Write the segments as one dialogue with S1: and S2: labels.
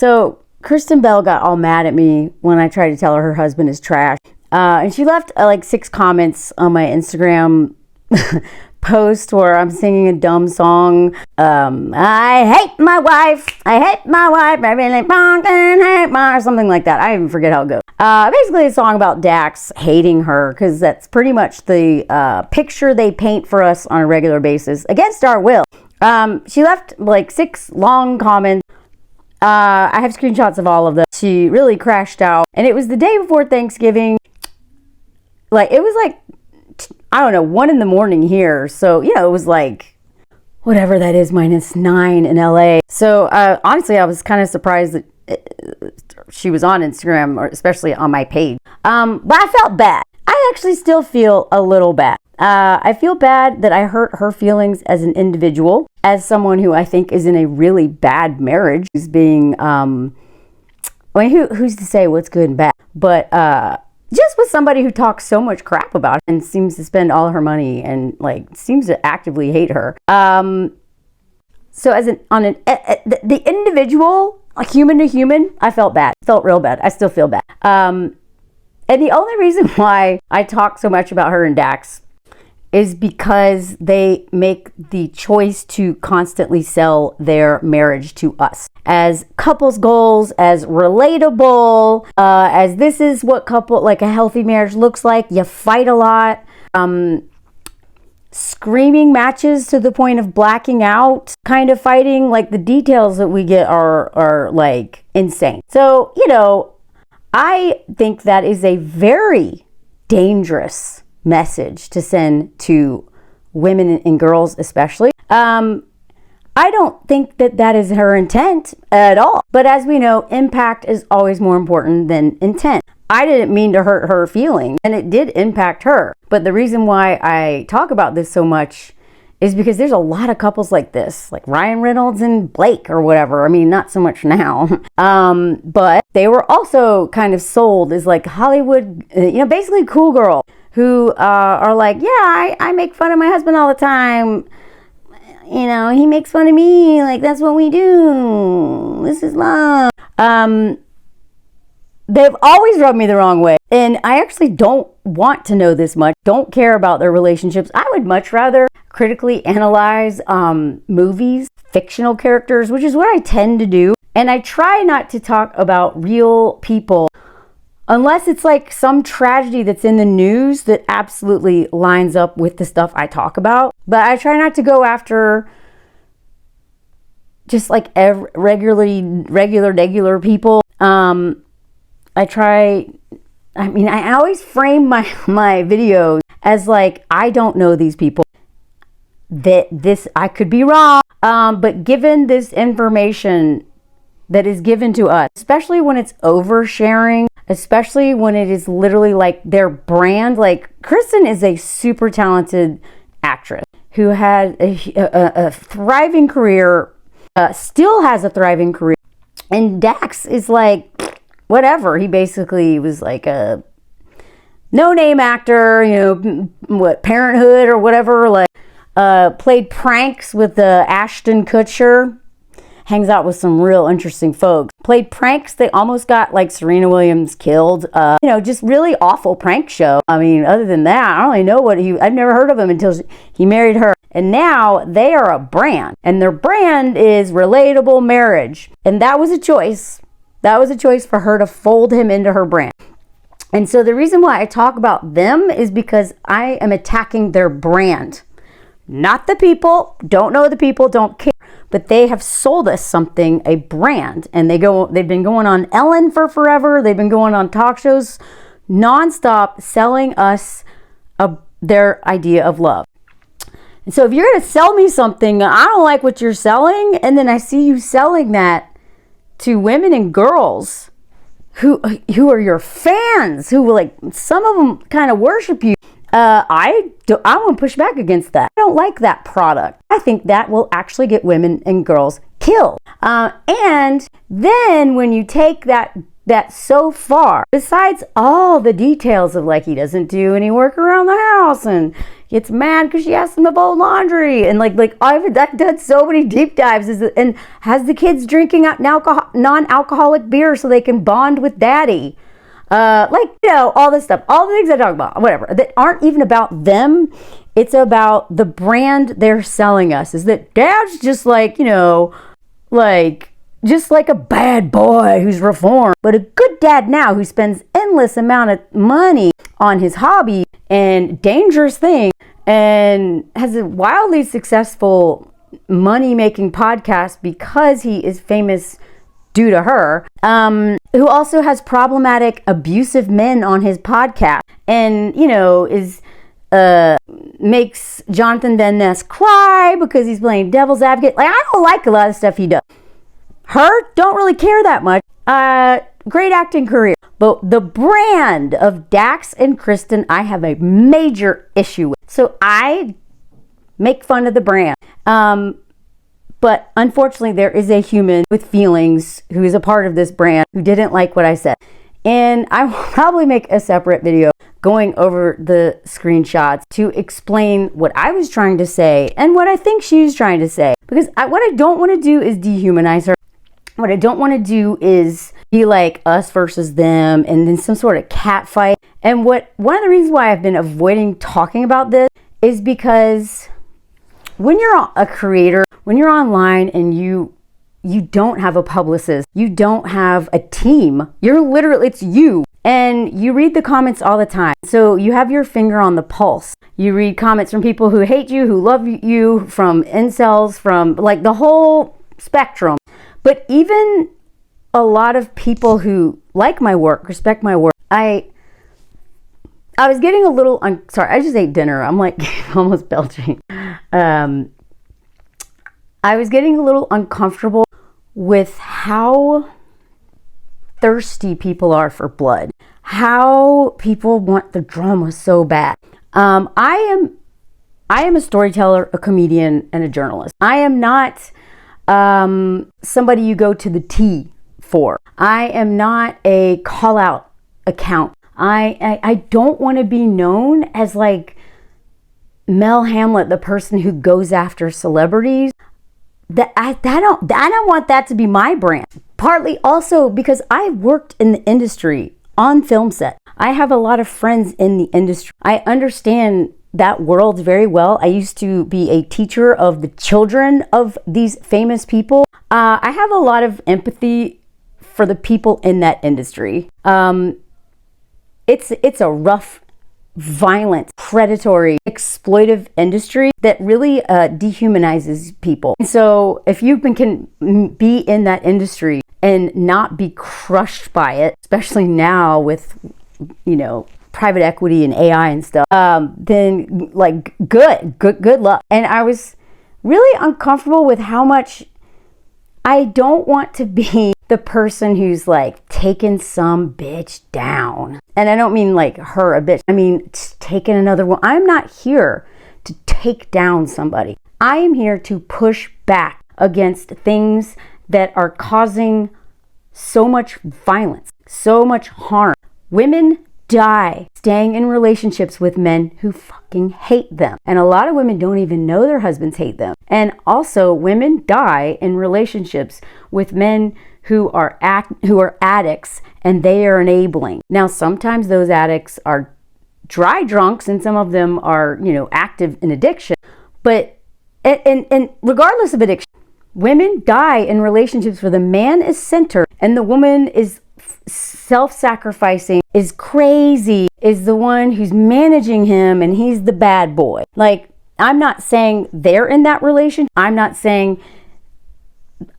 S1: So Kristen Bell got all mad at me when I tried to tell her husband is trash. And she left like 6 comments on my Instagram post where I'm singing a dumb song. I hate my wife. I really fucking hate my, or something like that. I even forget how it goes. Basically a song about Dax hating her, because that's pretty much the picture they paint for us on a regular basis against our will. She left like 6 long comments. I have screenshots of all of them. She really crashed out, and it was the day before Thanksgiving. Like, it was like, I don't know, 1 a.m. here. So, you know, it was like, whatever that is, -9 in LA. So, honestly, I was kind of surprised that she was on Instagram, or especially on my page. But I felt bad. I actually still feel a little bad. I feel bad that I hurt her feelings as an individual, as someone who I think is in a really bad marriage, who's being, I mean, who's to say what's good and bad? But, just with somebody who talks so much crap about her and seems to spend all her money and like seems to actively hate her. So as the individual, like human to human, I felt bad. Felt real bad. I still feel bad. And the only reason why I talk so much about her and Dax is because they make the choice to constantly sell their marriage to us as couples goals, as relatable, as this is what like a healthy marriage looks like. You fight a lot, screaming matches to the point of blacking out kind of fighting. Like, the details that we get are like insane. So, you know, I think that is a very dangerous message to send to women and girls especially. I don't think that that is her intent at all. But as we know, impact is always more important than intent. I didn't mean to hurt her feelings, and it did impact her. But the reason why I talk about this so much is because there's a lot of couples like this, like Ryan Reynolds and Blake or whatever. I mean, not so much now. But they were also kind of sold as like Hollywood, you know, basically cool girl who are like, yeah, I make fun of my husband all the time. You know, he makes fun of me. Like, that's what we do. This is love. They've always rubbed me the wrong way. And I actually don't want to know this much. Don't care about their relationships. I would much rather critically analyze movies, fictional characters, which is what I tend to do. And I try not to talk about real people unless it's like some tragedy that's in the news that absolutely lines up with the stuff I talk about. But I try not to go after just like regular people. I always frame my videos as like, I don't know these people. I could be wrong. But given this information that is given to us, especially when it's oversharing, especially when it is literally like their brand. Like, Kristen is a super talented actress who had a thriving career, still has a thriving career. And Dax is like, whatever. He basically was like a no-name actor, you know, what, Parenthood or whatever, like, played pranks with Ashton Kutcher. Hangs out with some real interesting folks. Played pranks. They almost got like Serena Williams killed. You know, just really awful prank show. I mean, other than that, I don't really know I've never heard of him until he married her. And now they are a brand. And their brand is relatable marriage. And that was a choice. That was a choice for her to fold him into her brand. And so the reason why I talk about them is because I am attacking their brand. Not the people. Don't know the people. Don't care. But they have sold us something, a brand, and they've been going on Ellen for forever. They've been going on talk shows nonstop, selling us their idea of love. And so if you're going to sell me something, I don't like what you're selling, and then I see you selling that to women and girls who are your fans, who will, like, some of them kind of worship you. I want to push back against that. I don't like that product. I think that will actually get women and girls killed. And then when you take that so far, besides all the details of like he doesn't do any work around the house and gets mad because she asks him to fold laundry, and I've done so many deep dives, and has the kids drinking non-alcoholic beer so they can bond with daddy. All this stuff, all the things I talk about, whatever, that aren't even about them. It's about the brand they're selling us, is that dad's just just like a bad boy who's reformed, but a good dad now who spends endless amount of money on his hobby and dangerous thing, and has a wildly successful money-making podcast because he is famous due to her, who also has problematic, abusive men on his podcast, and, makes Jonathan Van Ness cry because he's playing devil's advocate. I don't like a lot of stuff he does. Her, don't really care that much. Great acting career. But the brand of Dax and Kristen, I have a major issue with. So I make fun of the brand. But unfortunately, there is a human with feelings who is a part of this brand who didn't like what I said. And I will probably make a separate video going over the screenshots to explain what I was trying to say and what I think she's trying to say. Because what I don't want to do is dehumanize her. What I don't want to do is be like us versus them and then some sort of cat fight. And one of the reasons why I've been avoiding talking about this is because when you're a creator, when you're online and you don't have a publicist, you don't have a team, it's you. And you read the comments all the time. So you have your finger on the pulse. You read comments from people who hate you, who love you, from incels, from the whole spectrum. But even a lot of people who like my work, respect my work, I was getting a little, sorry, I just ate dinner. I'm almost belching. I was getting a little uncomfortable with how thirsty people are for blood, how people want the drama so bad. I am a storyteller, a comedian, and a journalist. I am not somebody you go to the T for. I am not a call out account. I don't want to be known as Mel Hamlet, the person who goes after celebrities. I don't want that to be my brand. Partly also because I've worked in the industry on film set. I have a lot of friends in the industry. I understand that world very well. I used to be a teacher of the children of these famous people. I have a lot of empathy for the people in that industry. It's a rough, violent, predatory, exploitive industry that really dehumanizes people. So if you can be in that industry and not be crushed by it, especially now with, private equity and AI and stuff, then good luck. And I was really uncomfortable with how much I don't want to be the person who's taking some bitch down. And I don't mean her a bitch. I mean taking another one. I'm not here to take down somebody. I am here to push back against things that are causing so much violence, so much harm. Women die staying in relationships with men who fucking hate them. And a lot of women don't even know their husbands hate them. And also women die in relationships with men who are addicts and they are enabling. Now, sometimes those addicts are dry drunks and some of them are, active in addiction. But and regardless of addiction, women die in relationships where the man is centered and the woman is self-sacrificing, is crazy, is the one who's managing him and he's the bad boy. I'm not saying they're in that relationship. I'm not saying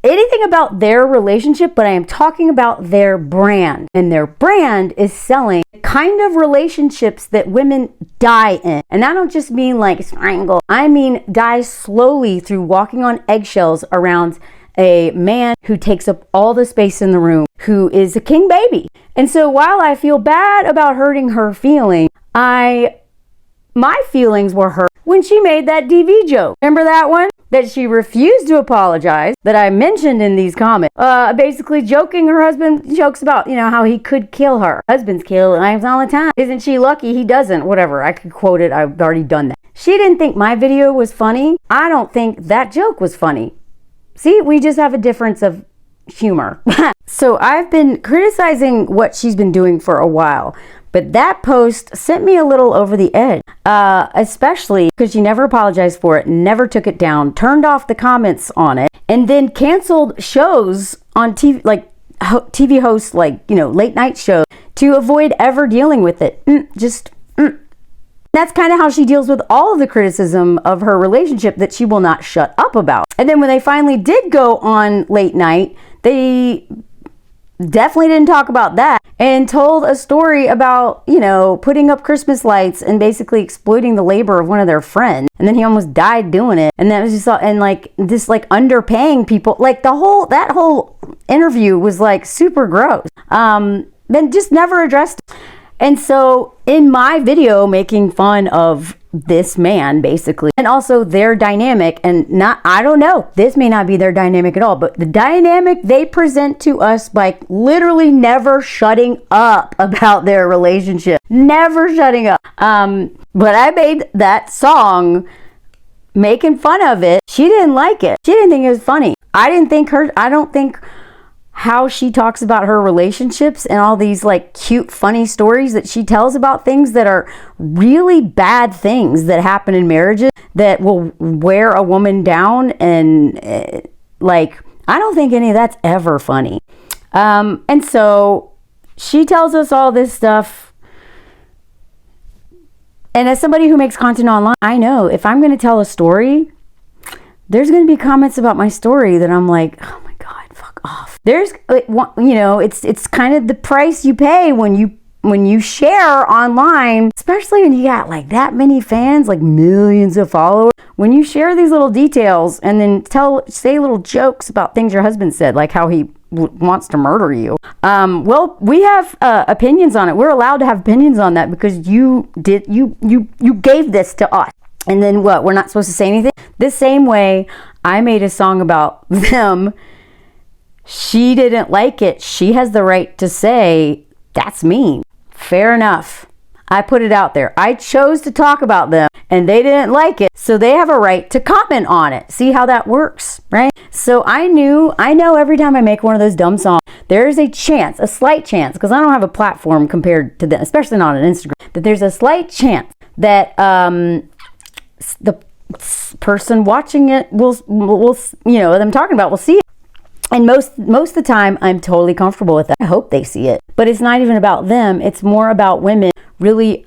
S1: anything about their relationship, but I am talking about their brand. And their brand is selling the kind of relationships that women die in. And I don't just mean strangle. I mean die slowly through walking on eggshells around a man who takes up all the space in the room, who is a king baby. And so while I feel bad about hurting her feelings, my feelings were hurt when she made that DV joke. Remember that one? That she refused to apologize, that I mentioned in these comments. Basically joking, her husband jokes about, how he could kill her. Husbands kill wives all the time. Isn't she lucky he doesn't? Whatever, I could quote it, I've already done that. She didn't think my video was funny. I don't think that joke was funny. See, we just have a difference of humor. So I've been criticizing what she's been doing for a while, but that post sent me a little over the edge, especially because she never apologized for it, never took it down, turned off the comments on it, and then canceled shows on TV, like TV hosts, like, you know, late night shows, to avoid ever dealing with it. That's kind of how she deals with all of the criticism of her relationship that she will not shut up about. And then when they finally did go on late night, they definitely didn't talk about that and told a story about, you know, putting up Christmas lights and basically exploiting the labor of one of their friends. And then he almost died doing it. And that was just, and like this, like underpaying people, like that whole interview was like super gross. Then just never addressed it. And so in my video making fun of this man, basically, and also their dynamic, and not, I don't know, this may not be their dynamic at all, but the dynamic they present to us by literally never shutting up about their relationship, never shutting up. But I made that song making fun of it. She didn't like it. She didn't think it was funny. I don't think how she talks about her relationships and all these like cute, funny stories that she tells about things that are really bad things that happen in marriages that will wear a woman down. And like, I don't think any of that's ever funny. And so she tells us all this stuff. And as somebody who makes content online, I know if I'm going to tell a story, there's going to be comments about my story that I'm like, oh my God, fuck off. There's, you know, it's kind of the price you pay when you share online, especially when you got like that many fans, like millions of followers. When you share these little details and then say little jokes about things your husband said, like how he wants to murder you. Well, we have opinions on it. We're allowed to have opinions on that because you gave this to us. And then what? We're not supposed to say anything? The same way I made a song about them. She didn't like it. She has the right to say, that's mean. Fair enough. I put it out there. I chose to talk about them and they didn't like it. So they have a right to comment on it. See how that works, right? So I know every time I make one of those dumb songs, there's a chance, a slight chance, because I don't have a platform compared to them, especially not on Instagram, that there's a slight chance that the person watching it will, you know, them talking about will see it. And most of the time, I'm totally comfortable with that. I hope they see it. But it's not even about them. It's more about women really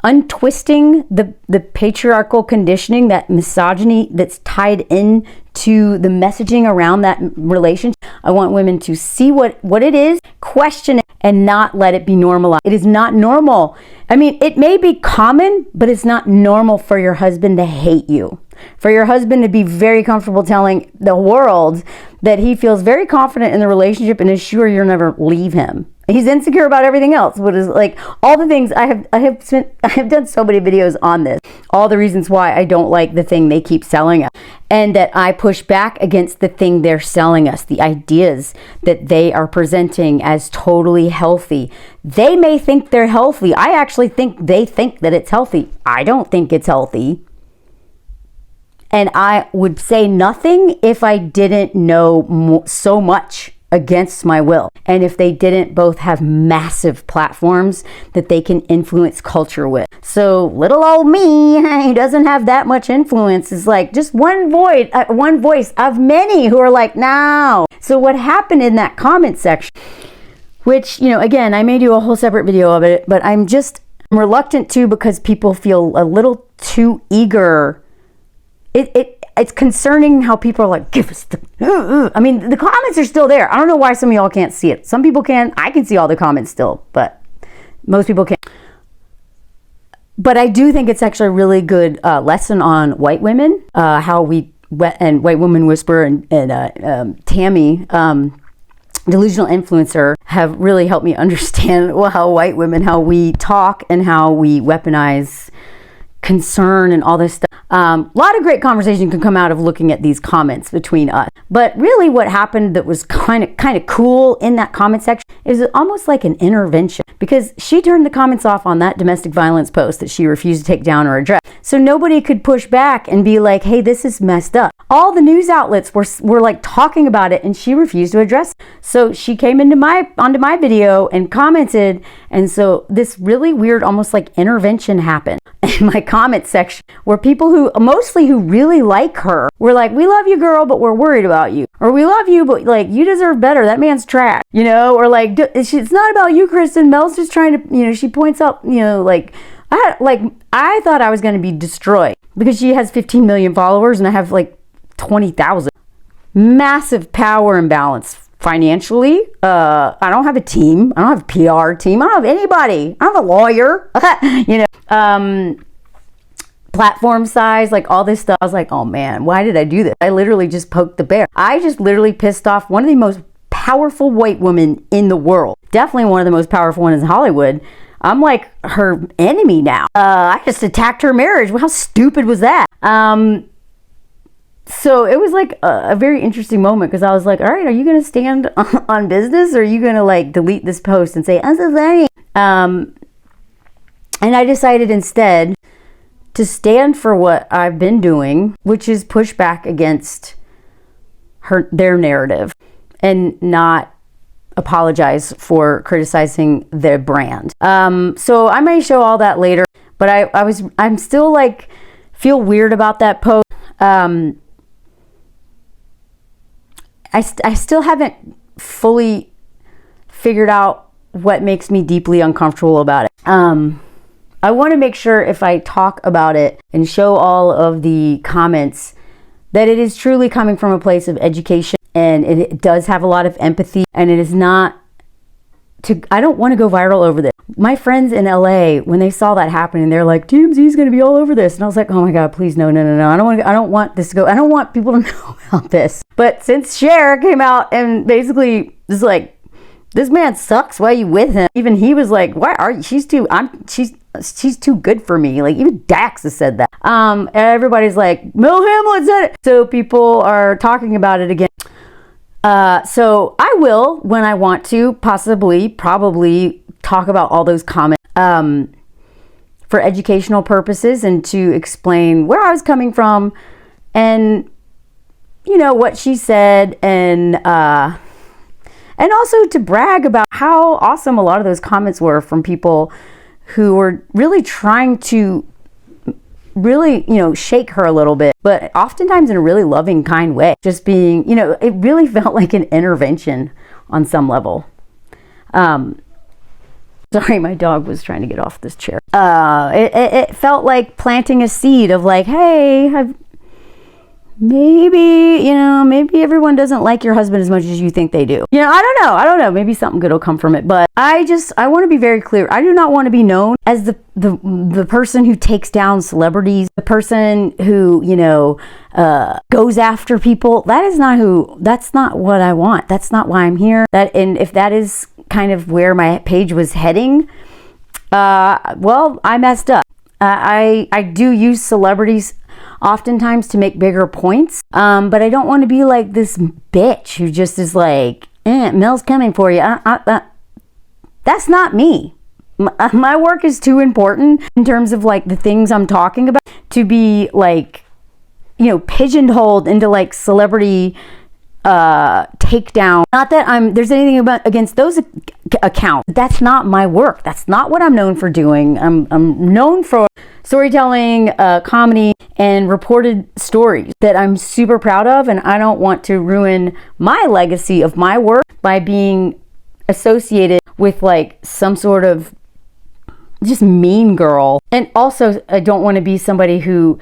S1: untwisting the patriarchal conditioning, that misogyny that's tied in to the messaging around that relationship. I want women to see what it is, question it, and not let it be normalized. It is not normal. I mean, it may be common, but it's not normal for your husband to hate you. For your husband to be very comfortable telling the world that he feels very confident in the relationship and is sure you'll never leave him. He's insecure about everything else. What is like all the things I have done so many videos on this. All the reasons why I don't like the thing they keep selling us, and that I push back against the thing they're selling us, the ideas that they are presenting as totally healthy. They may think they're healthy. I actually think they think that it's healthy. I don't think it's healthy. And I would say nothing if I didn't know so much against my will. And if they didn't both have massive platforms that they can influence culture with. So little old me, who doesn't have that much influence, is like just one voice of many who are like, no. So what happened in that comment section, which, you know, again, I may do a whole separate video of it, but I'm reluctant to, because people feel a little too eager. It's concerning how people are like, give us the, I mean, the comments are still there. I don't know why some of y'all can't see it. Some people can. I can see all the comments still, but most people can't. But I do think it's actually a really good lesson on white women, how we, and White Woman Whisperer and Tammy, Delusional Influencer, have really helped me understand how white women, how we talk and how we weaponize concern and all this stuff. A lot of great conversation can come out of looking at these comments between us. But really what happened that was kind of cool in that comment section is almost like an intervention, because she turned the comments off on that domestic violence post that she refused to take down or address. So nobody could push back and be like, hey, this is messed up. All the news outlets were like talking about it, and she refused to address it. So she came onto my video and commented, and so this really weird, almost like intervention happened in my comment section, where people who really like her were like, we love you, girl, but we're worried about you. Or we love you, but like, you deserve better. That man's trash, you know? Or like, it's not about you, Kristen. Mel's just trying to, you know, she points out, you know, like, I thought I was going to be destroyed because she has 15 million followers and I have like 20,000. Massive power imbalance financially. I don't have a team. I don't have a PR team. I don't have anybody. I don't have a lawyer. You know, platform size, like all this stuff. I was like, oh man, why did I do this? I literally just poked the bear. I just literally pissed off one of the most powerful white women in the world. Definitely one of the most powerful ones in Hollywood. I'm like her enemy now. I just attacked her marriage. Well, how stupid was that? So it was like a very interesting moment, because I was like, all right, are you going to stand on business, or are you going to like delete this post and say, I'm so sorry? And I decided instead to stand for what I've been doing, which is push back against their narrative and not apologize for criticizing their brand. So I may show all that later, but I'm still like, feel weird about that post. I still haven't fully figured out what makes me deeply uncomfortable about it. I want to make sure if I talk about it and show all of the comments that it is truly coming from a place of education, and it does have a lot of empathy, and it is not I don't want to go viral over this. My friends in LA, when they saw that happening, they're like, TMZ's going to be all over this. And I was like, oh my God, please, no. I don't want this to go. I don't want people to know about this. But since Cher came out and basically was like, this man sucks, why are you with him? Even he was like, why are you? She's too good for me. Like, even Dax has said that. And everybody's like, Mel Hamlin said it. So people are talking about it again. So I will, when I want to, probably talk about all those comments for educational purposes, and to explain where I was coming from, and you know what she said, and also to brag about how awesome a lot of those comments were from people who were really trying to really, you know, shake her a little bit, but oftentimes in a really loving, kind way. Just being, you know, it really felt like an intervention on some level. Sorry, my dog was trying to get off this chair. It felt like planting a seed of like, hey, maybe everyone doesn't like your husband as much as you think they do. You know, I don't know. Maybe something good will come from it. But I want to be very clear. I do not want to be known as the person who takes down celebrities, the person who, you know, goes after people. That's not what I want. That's not why I'm here. And if that is kind of where my page was heading, well, I messed up. I do use celebrities oftentimes to make bigger points, but I don't want to be like this bitch who just is like, Mel's coming for you. That's not me. My work is too important in terms of like the things I'm talking about to be like, you know, pigeonholed into like celebrity takedown. Not that there's anything against those accounts. That's not my work. That's not what I'm known for doing. I'm known for storytelling, comedy, and reported stories that I'm super proud of, and I don't want to ruin my legacy of my work by being associated with like some sort of just mean girl. And also, I don't want to be somebody who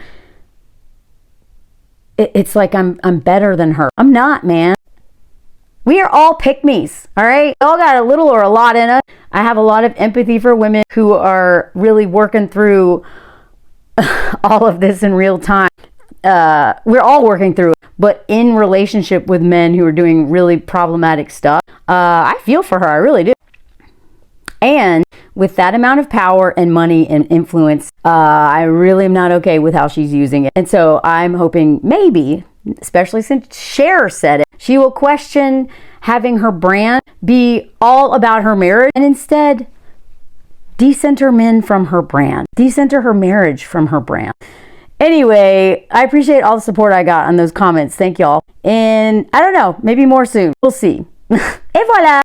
S1: it's like I'm better than her. I'm not, man. We are all pick-me's, all right? We all got a little or a lot in us. I have a lot of empathy for women who are really working through all of this in real time. We're all working through it, but in relationship with men who are doing really problematic stuff, I feel for her. I really do. And with that amount of power and money and influence, I really am not okay with how she's using it. And so I'm hoping maybe, especially since Cher said it, she will question having her brand be all about her marriage and instead decenter men from her brand, decenter her marriage from her brand. Anyway, I appreciate all the support I got on those comments. Thank y'all. And I don't know, maybe more soon. We'll see. Et voilà!